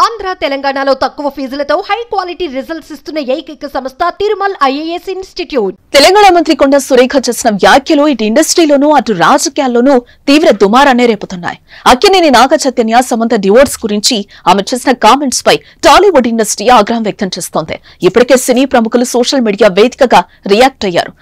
ఆంధ్ర తెలంగాణలో తక్కువ ఫీజులతో high quality results ఇస్తున్న ఏకైక సంస్థ తిరుమల్ ఐఏఎస్ ఇన్స్టిట్యూట్. తెలంగాణ మంత్రి కొండ సురేఖ చేసిన వ్యాఖ్యలు ఇటు ఇండస్ట్రీలోనూ అటు రాజకీయాల్లోనూ తీవ్ర దుమారాన్ని రేపుతున్నాయి. అక్కినేని నాగ చైతన్య సమంత డివోర్స్ గురించి ఆమె చేసిన కామెంట్స్ పై టాలీవుడ్ ఇండస్ట్రీ ఆగ్రహం వ్యక్తం చేస్తోంది. ఇప్పటికే సినీ ప్రముఖులు సోషల్ మీడియా వేదికగా రియాక్ట్ అయ్యారు.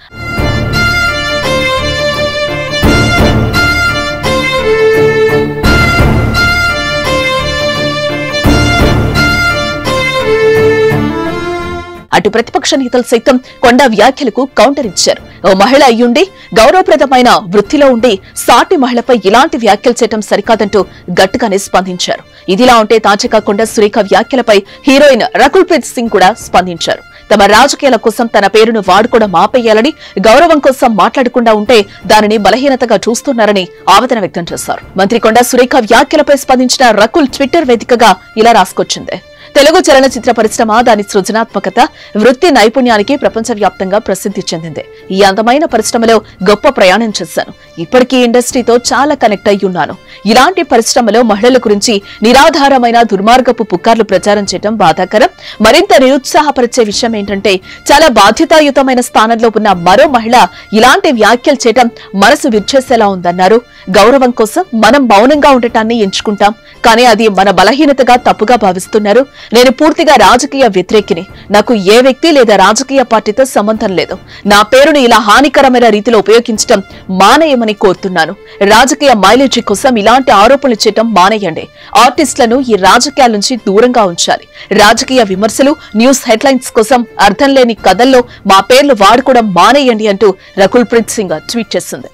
అటు ప్రతిపక్ష నేతలు సైతం కొండ వ్యాఖ్యలకు కౌంటర్ ఇచ్చారు. ఓ మహిళ అయ్యుండి గౌరవప్రదమైన వృత్తిలో ఉండి సాటి మహిళపై ఇలాంటి వ్యాఖ్యలు చేయడం సరికాదంటూ గట్టిగానే స్పందించారు. ఇదిలా ఉంటే తాజాగా కొండ సురేఖ వ్యాఖ్యలపై హీరోయిన్ రకుల్ ప్రీత్ సింగ్ కూడా స్పందించారు. తమ రాజకీయాల కోసం తన పేరును వాడుకోవడం ఆపేయాలని, గౌరవం కోసం మాట్లాడకుండా ఉంటే దానిని బలహీనతగా చూస్తున్నారని ఆవేదన వ్యక్తం చేశారు. మంత్రి కొండ సురేఖ వ్యాఖ్యలపై స్పందించిన రకుల్ ట్విట్టర్ వేదికగా ఇలా రాసుకొచ్చింది. తెలుగు చలనచిత్ర పరిశ్రమ దాని సృజనాత్మకత, వృత్తి నైపుణ్యానికి ప్రపంచవ్యాప్తంగా ప్రసిద్ధి చెందింది. ఈ అందమైన పరిశ్రమలో గొప్ప ప్రయాణం చేశాను. ఇప్పటికీ ఇండస్ట్రీతో చాలా కనెక్ట్ అయి ఉన్నాను. ఇలాంటి పరిశ్రమలో మహిళల గురించి నిరాధారమైన దుర్మార్గపు పుకార్లు ప్రచారం చేయడం బాధాకరం. మరింత నిరుత్సాహపరిచే విషయం ఏంటంటే చాలా బాధ్యతాయుతమైన స్థానంలో ఉన్న మరో మహిళ ఇలాంటి వ్యాఖ్యలు చేయడం మనసు విరిచేసేలా ఉందన్నారు. గౌరవం కోసం మనం మౌనంగా ఉండటాన్ని ఎంచుకుంటాం, కానీ అది మన బలహీనతగా తప్పుగా భావిస్తున్నారు. నేను పూర్తిగా రాజకీయ వ్యతిరేకిని. నాకు ఏ వ్యక్తి లేదా రాజకీయ పార్టీతో సంబంధం లేదు. నా పేరును ఇలా హానికరమైన రీతిలో ఉపయోగించడం మానేయమని కోరుతున్నాను. రాజకీయ మైలేజీ కోసం ఇలాంటి ఆరోపణలు చేయడం మానేయండి. ఆర్టిస్టులను ఈ రాజకీయాల నుంచి దూరంగా ఉంచాలి. రాజకీయ విమర్శలు, న్యూస్ హెడ్లైన్స్ కోసం అర్థం లేని కథల్లో మా పేర్లు వాడుకోవడం మానేయండి అంటూ రకుల్ ప్రీత్ సింగ్ ట్వీట్ చేసింది.